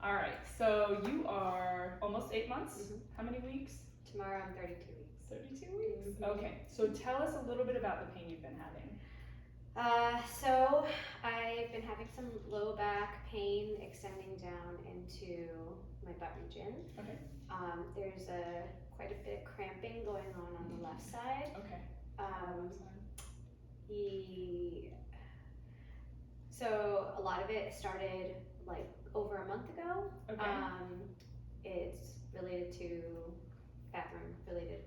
All right, so you are almost 8 months. How many weeks? Tomorrow I'm 32 weeks. 32 weeks. Okay, so tell us a little bit about the pain you've been having. So I've been having some low back pain extending down into my butt region. Okay. There's quite a bit of cramping going on the left side. Okay. So a lot of it started like over a month ago. Okay. It's related to bathroom related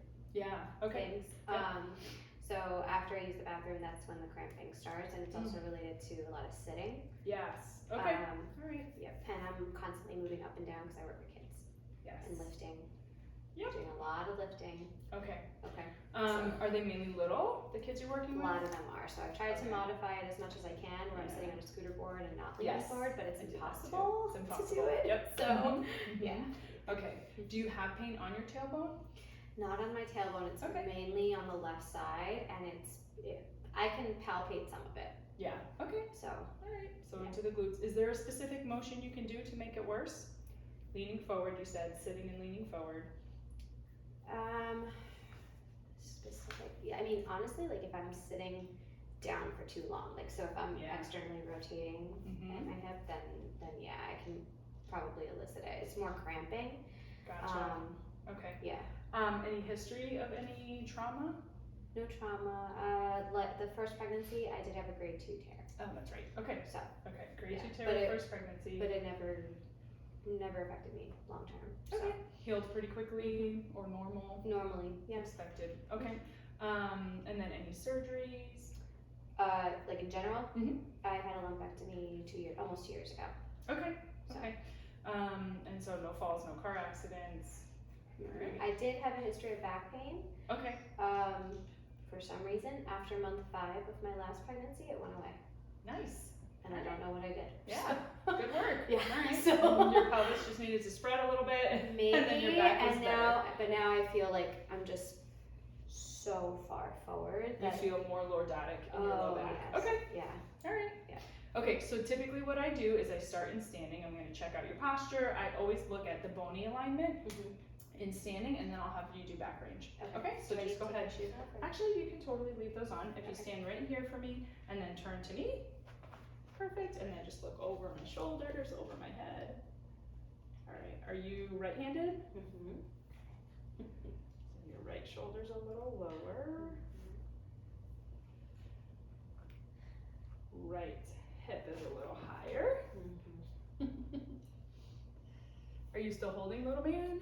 things. So after I use the bathroom, that's when the cramping starts, and it's also related to a lot of sitting. Yes. Okay. All right. Yep. And I'm constantly moving up and down because I work with kids. Yes. And lifting. Yep. Doing a lot of lifting. Okay. Okay. Are they mainly little, the kids you're working with? A lot of them are. So I've tried to modify it as much as I can, where I'm sitting on a scooter board and not leaning forward, but it's impossible to do it. Yep. So, yeah. Okay. Do you have pain on your tailbone? Not on my tailbone. It's mainly on the left side, and I can palpate some of it. Yeah. Okay. So. All right. So into the glutes. Is there a specific motion you can do to make it worse? Leaning forward, you said, sitting and leaning forward. Specific. Yeah. I mean, honestly, like if I'm sitting down for too long, like so if I'm externally rotating at my hip, then yeah, I can probably elicit it. It's more cramping. Gotcha. Okay. Yeah. Any history of any trauma? No trauma. Like the first pregnancy, I did have a grade 2 tear. Oh, that's right. Okay. So. Okay. Grade 2 tear, first pregnancy. But it never affected me long term. Okay. So. Healed pretty quickly or normal? Normally, yeah. Expected. Okay. And then any surgeries? Like in general, I had a lumpectomy almost 2 years ago. Okay. Okay. And so no falls, no car accidents. Right. I did have a history of back pain. Okay. For some reason, after month 5 of my last pregnancy, it went away. Nice. And I don't know what I did. Yeah. Good work. Yeah. All right. So your pelvis just needed to spread a little bit. Maybe. And then your back was better. But now I feel like I'm just so far forward. You feel more lordotic in your low back. Yes. Okay. Yeah. All right. Yeah. Okay, so typically what I do is I start in standing. I'm going to check out your posture. I always look at the bony alignment in standing, and then I'll have you do back range. Okay, so just go ahead. Actually, you can totally leave those on. If you stand right here for me and then turn to me. Perfect. And then just look over my shoulders, over my head. All right. Are you right-handed? So your right shoulder's a little lower. Right hip is a little higher. Are you still holding, little man?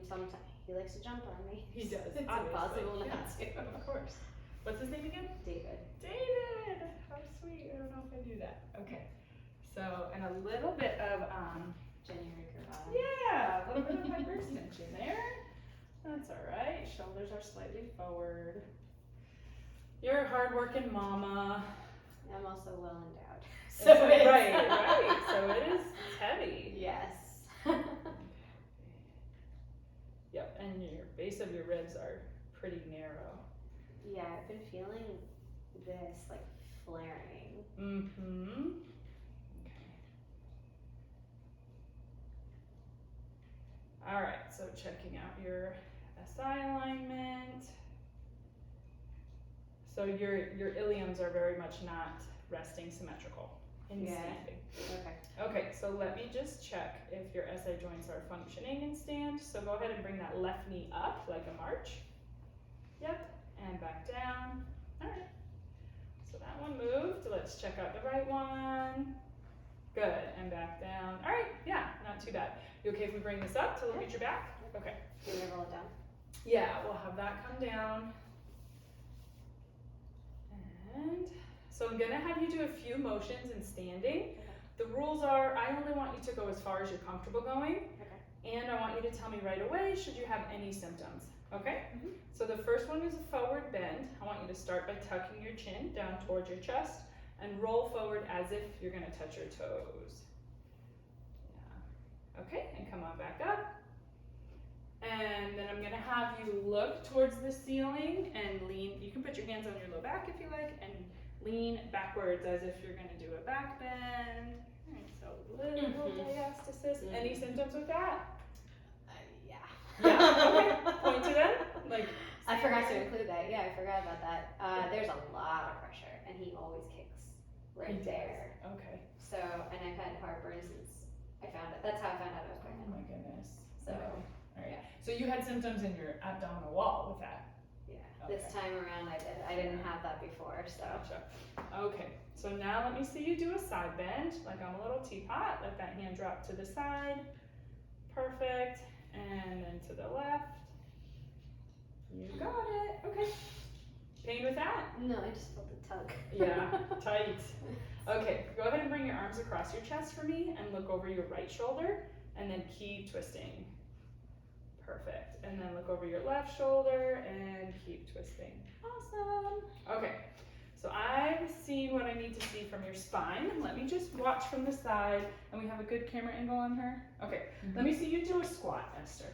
Sometimes. He likes to jump on me. He does. It's impossible not to. Of course. What's his name again? David. David! How sweet. I don't know if I knew that. Okay. So, and a little bit of, January curve. yeah, a little bit of hyperextension there. That's all right. Shoulders are slightly forward. You're a hard-working mama. I'm also well endowed. So right. So it is heavy. Yes. Yep, and your base of your ribs are pretty narrow. Yeah, I've been feeling this like flaring. Okay. All right, so checking out your SI alignment. So your iliums are very much not resting symmetrical in standing. Okay, so let me just check if your SI joints are functioning in stand. So go ahead and bring that left knee up like a march. Yep, and back down. All right. So that one moved. Let's check out the right one. Good, and back down. All right, yeah, not too bad. You okay if we bring this up to look at your back? Okay. Can you roll it down? Yeah, we'll have that come down. And so I'm gonna have you do a few motions in standing. The rules are, I only want you to go as far as you're comfortable going. And I want you to tell me right away should you have any symptoms. Okay? So the first one is a forward bend. I want you to start by tucking your chin down towards your chest and roll forward as if you're gonna touch your toes. Yeah. Okay, and come on back up. And then I'm gonna have you look towards the ceiling and lean. You can put your hands on your low back if you like, and lean backwards as if you're gonna do a back bend. All right, so a little diastasis. Mhm. Any symptoms with that? Yeah. Yeah, okay. Point to them. Like, I forgot to include that. Yeah, I forgot about that. There's a lot of pressure, and he always kicks right there. Okay. So, and I've had heartburn since I found it. That's how I found out I was Oh pregnant. my goodness. So, Okay. All right. yeah. So you had symptoms in your abdominal wall with that. Yeah. Okay. This time around I did. I didn't have that before, so. Gotcha. Okay. So now let me see you do a side bend, like on a little teapot. Let that hand drop to the side. Perfect. And then to the left. You got it. Okay. Pain with that? No, I just felt a tug. Yeah, tight. Okay, go ahead and bring your arms across your chest for me and look over your right shoulder and then keep twisting. Perfect. And then look over your left shoulder and keep twisting. Awesome. Okay, so I've seen what I need to see from your spine. Let me just watch from the side, and we have a good camera angle on her. Okay, let me see you do a squat, Esther.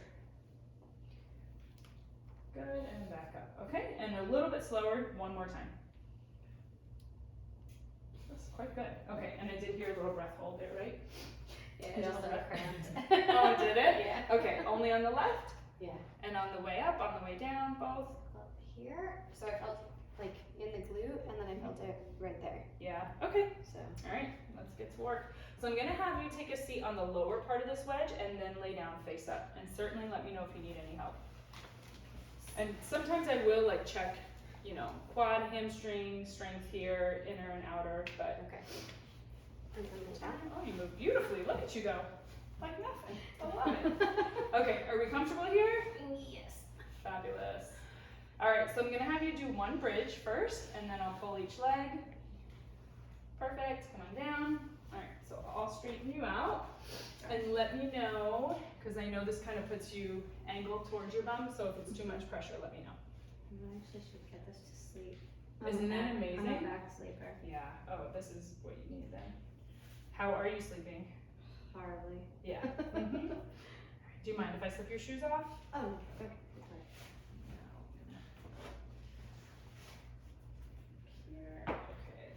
Good, and back up. Okay, and a little bit slower, one more time. That's quite good. Okay, and I did hear a little breath hold there, right? Yeah, Did it you also hold that? cramped. Oh, did it? Yeah. Okay, only on the left? Yeah. And on the way up, on the way down, both? Up here, so I felt like in the glute, and then I felt it right there. Yeah, okay. So. All right, let's get to work. So I'm gonna have you take a seat on the lower part of this wedge and then lay down face up. And certainly let me know if you need any help. And sometimes I will like check, you know, quad, hamstring, strength here, inner and outer, but. Okay. And then the down. Oh, you move beautifully. Look at you go. Like nothing. I love it. Okay, are we comfortable here? Yes. Fabulous. All right, so I'm gonna have you do one bridge first, and then I'll pull each leg. Perfect, come on down. All right, so I'll straighten you out, and let me know, because I know this kind of puts you angled towards your bum, so if it's too much pressure, let me know. I actually should get this to sleep. Isn't it amazing? I'm a back sleeper. Yeah, oh, this is what you need then. How are you sleeping? Horribly. Yeah. Mm-hmm. Do you mind if I slip your shoes off? Oh, okay. Here, okay.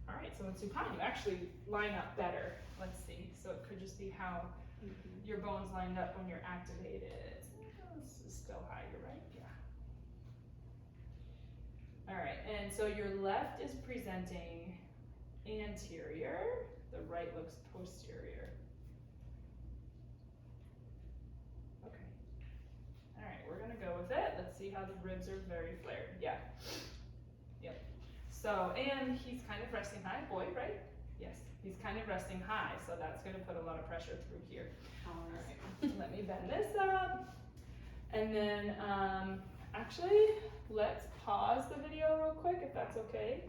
All right, so in supine, you actually line up better. Let's see. So it could just be how your bones lined up when you're activated. This is still high, you're right? Yeah. All right, and so your left is presenting anterior, the right looks posterior. Okay. All right, we're gonna go with it. Let's see how the ribs are very flared. Yeah. Yep. So, and he's kind of resting high, boy, right? Yes, he's kind of resting high, so that's gonna put a lot of pressure through here. All right, let me bend this up. And then, actually, let's pause the video real quick, if that's okay.